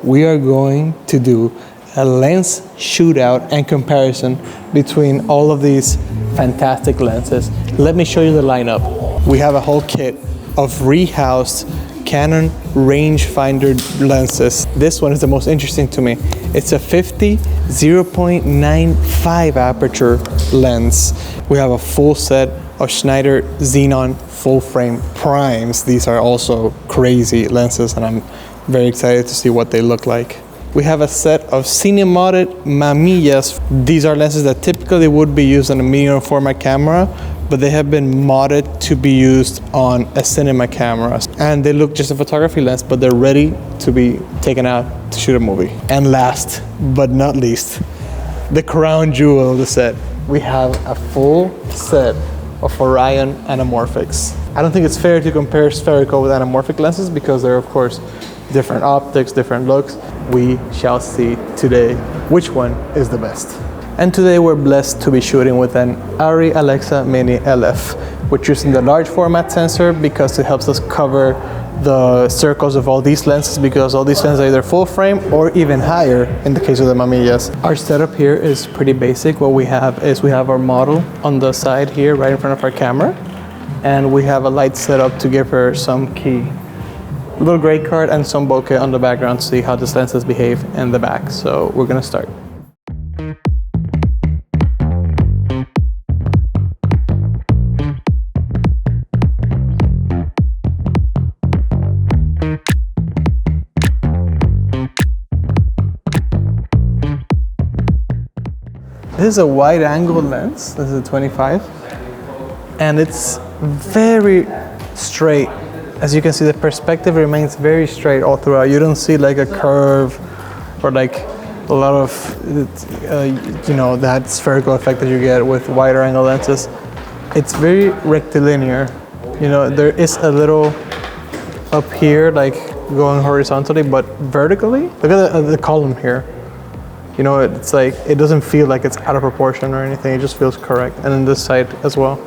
we are going to do a lens shootout and comparison between all of these fantastic lenses. Let me show you the lineup. We have a whole kit of rehoused Canon rangefinder lenses. This one is the most interesting to me. It's a 50 0.95 aperture lens. We have a full set of Schneider Xenon full frame primes. These are also crazy lenses and I'm very excited to see what they look like. We have a set of Cine-modded Mamiyas. These are lenses that typically would be used on a medium format camera, but they have been modded to be used on a cinema camera. And they look just a photography lens, but they're ready to be taken out to shoot a movie. And last but not least, the crown jewel of the set. We have a full set of Orion Anamorphics. I don't think it's fair to compare spherical with anamorphic lenses because they're of course different optics, different looks. We shall see today which one is the best. And today we're blessed to be shooting with an Arri Alexa Mini LF. We're choosing the large format sensor because it helps us cover the circles of all these lenses, because all these lenses are either full frame or even higher in the case of the Mamiyas. Our setup here is pretty basic. What we have is we have our model on the side here right in front of our camera, and we have a light set up to give her some key. A little gray card and some bokeh on the background to see how these lenses behave in the back. So we're gonna start. This is a wide angle lens. This is a 25, and it's very straight. As you can see, the perspective remains very straight all throughout. You don't see like a curve or like a lot of, you know, that spherical effect that you get with wider angle lenses. It's very rectilinear. You know, there is a little up here, like going horizontally, but vertically. Look at the column here. You know, it's like, it doesn't feel like it's out of proportion or anything. It just feels correct. And then this side as well.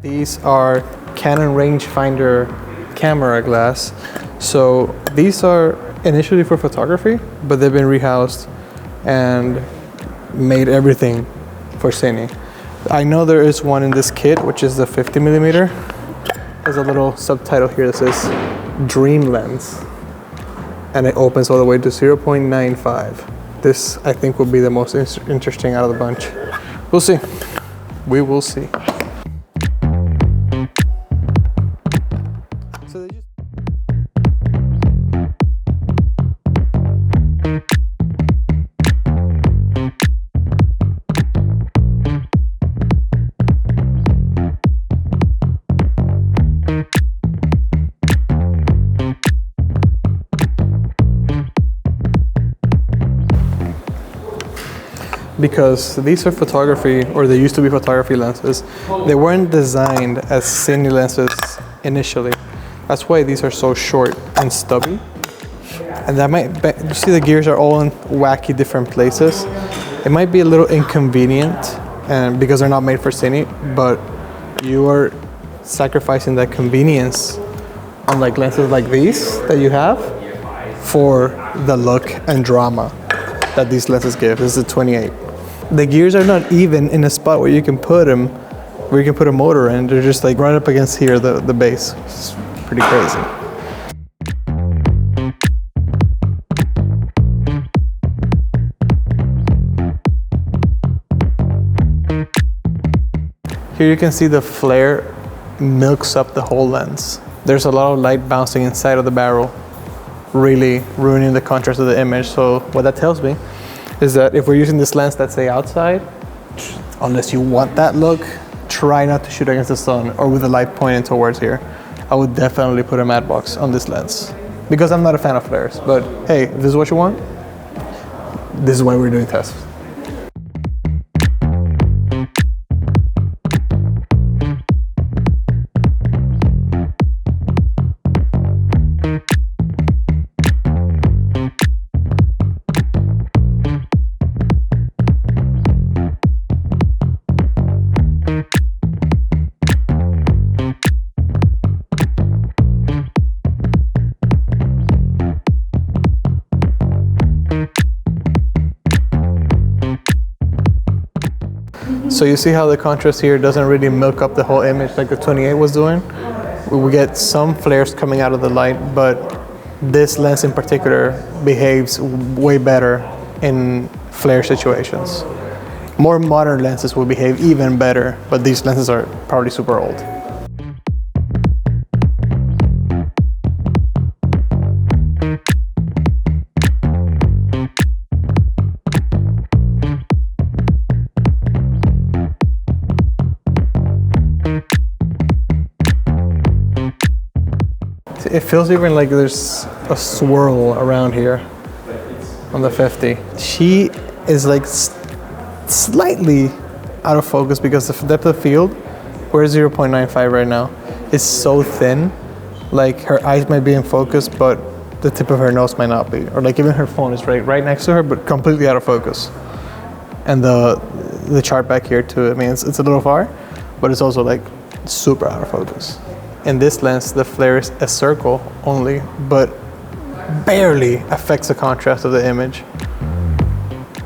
These are Canon rangefinder camera glass. So these are initially for photography, but they've been rehoused and made everything for cine. I know there is one in this kit, which is the 50 millimeter. There's a little subtitle here that says Dream Lens, and it opens all the way to 0.95. This, I think, will be the most interesting out of the bunch. We'll see. We will see. Because these are photography, or they used to be photography lenses. They weren't designed as cine lenses initially. That's why these are so short and stubby. And that might, you see the gears are all in wacky different places. It might be a little inconvenient and because they're not made for cine, but you are sacrificing that convenience unlike lenses like these that you have, for the look and drama that these lenses give. This is a 28. The gears are not even in a spot where you can put them, where you can put a motor in. They're just like right up against here, the base. It's pretty crazy. Here you can see the flare milks up the whole lens. There's a lot of light bouncing inside of the barrel, really ruining the contrast of the image. So what that tells me is that if we're using this lens that's say outside, unless you want that look, try not to shoot against the sun or with the light pointing towards here. I would definitely put a matte box on this lens because I'm not a fan of flares, but hey, if this is what you want, this is why we're doing tests. So you see how the contrast here doesn't really milk up the whole image like the 28 was doing? We get some flares coming out of the light, but this lens in particular behaves way better in flare situations. More modern lenses will behave even better, but these lenses are probably super old. It feels even like there's a swirl around here on the 50. She is like slightly out of focus because the depth of field, we're 0.95 right now, is so thin. Like her eyes might be in focus, but the tip of her nose might not be. Or like even her phone is right next to her, but completely out of focus. And the chart back here too, I mean, it's a little far, but it's also like super out of focus. In this lens, the flare is a circle only, but barely affects the contrast of the image.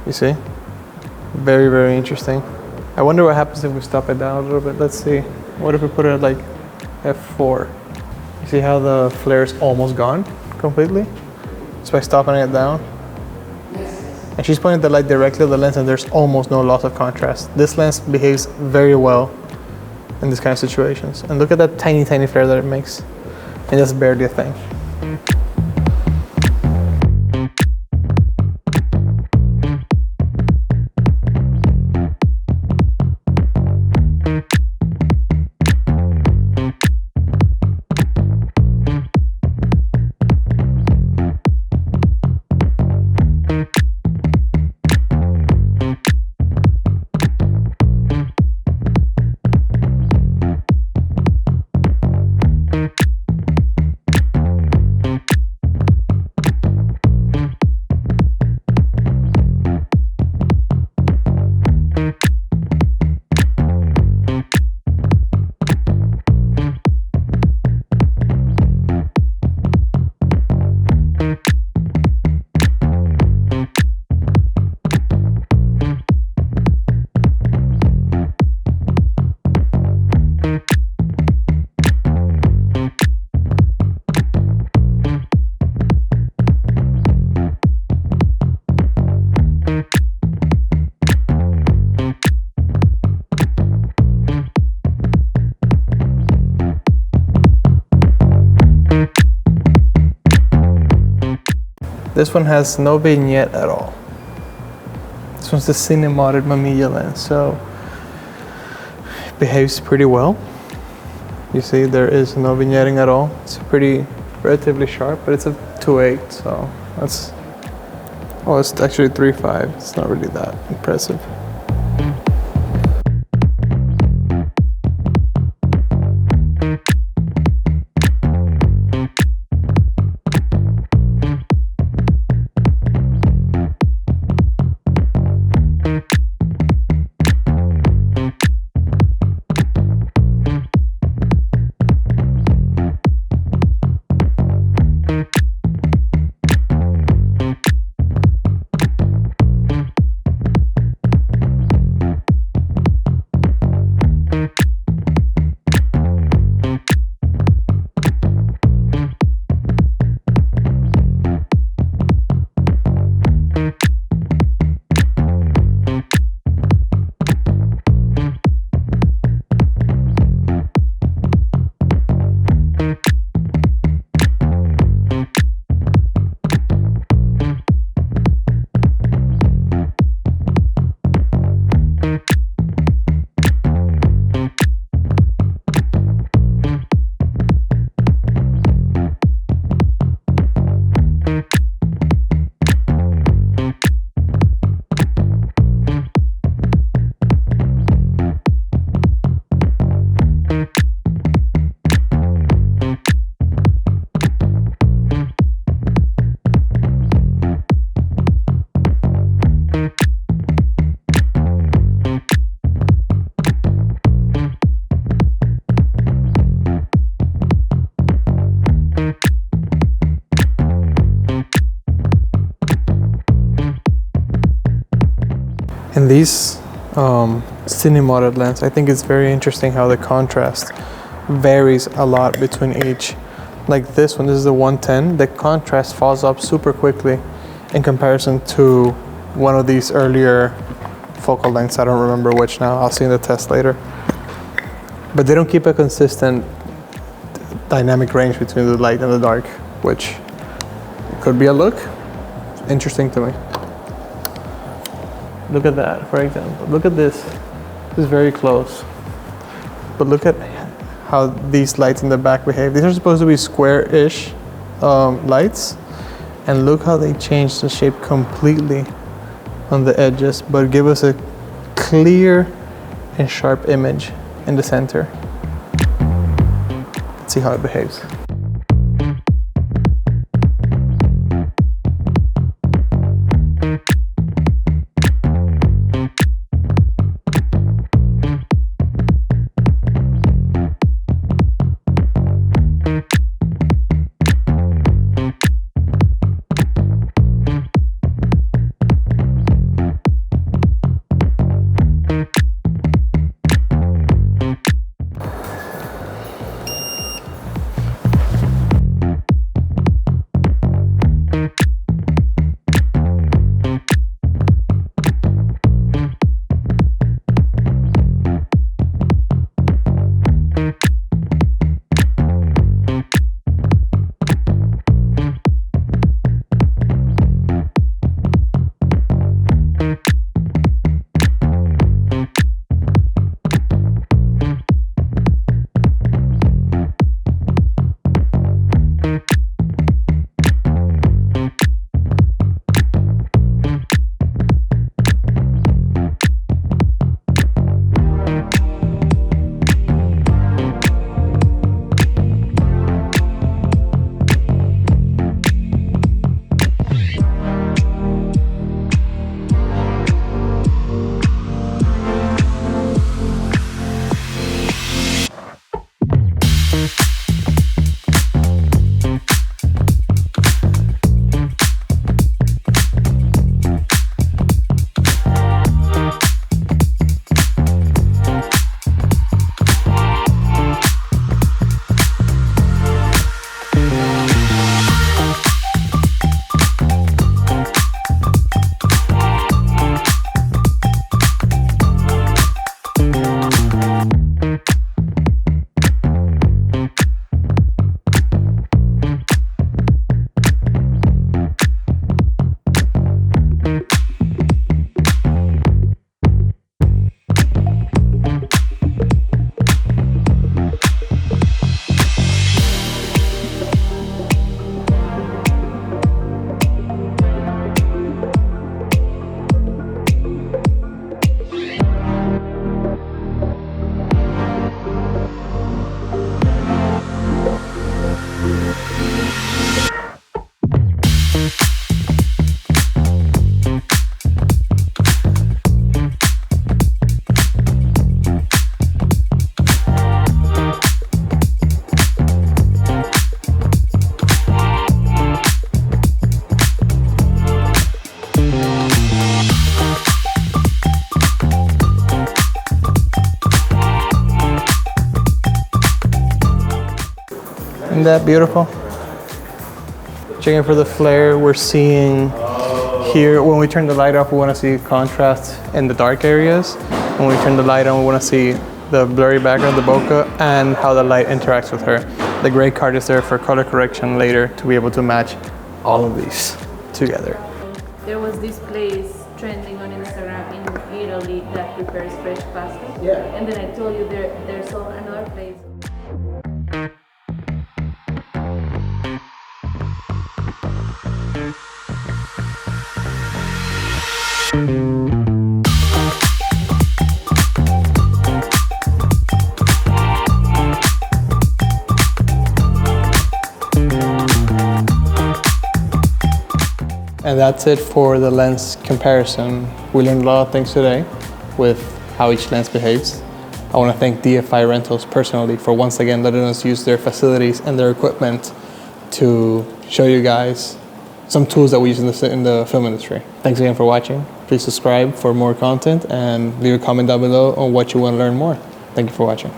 You see? Very, very interesting. I wonder what happens if we stop it down a little bit. Let's see. What if we put it at like F4? You see how the flare is almost gone completely? Just by stopping it down. And she's pointing the light directly at the lens and there's almost no loss of contrast. This lens behaves very well in this kind of situations. And look at that tiny, tiny flare that it makes. And that's barely a thing. This one has no vignette at all. This one's the Cine-modded Mamiya lens, so it behaves pretty well. You see there is no vignetting at all. It's pretty relatively sharp, but it's a 2.8, so that's, oh, it's actually 3.5. It's not really that impressive. And these Cine-modded lens, I think it's very interesting how the contrast varies a lot between each. Like this one, this is the 110, the contrast falls up super quickly in comparison to one of these earlier focal lengths. I don't remember which now, I'll see in the test later. But they don't keep a consistent dynamic range between the light and the dark, which could be a look. Interesting to me. Look at that, for example. Look at this. This is very close. But look at how these lights in the back behave. These are supposed to be square-ish lights. And look how they change the shape completely on the edges, but give us a clear and sharp image in the center. Let's see how it behaves. Isn't that beautiful? Checking for the flare, we're seeing here, when we turn the light off, we want to see contrast in the dark areas. When we turn the light on, we want to see the blurry background, the bokeh, and how the light interacts with her. The gray card is there for color correction later to be able to match all of these together. There was this place trending on Instagram in Italy that prepares fresh pasta. Yeah. And then I told you there's another place. And that's it for the lens comparison. We learned a lot of things today with how each lens behaves. I want to thank DFI Rentals personally for once again letting us use their facilities and their equipment to show you guys some tools that we use in the film industry. Thanks again for watching. Please subscribe for more content and leave a comment down below on what you want to learn more. Thank you for watching.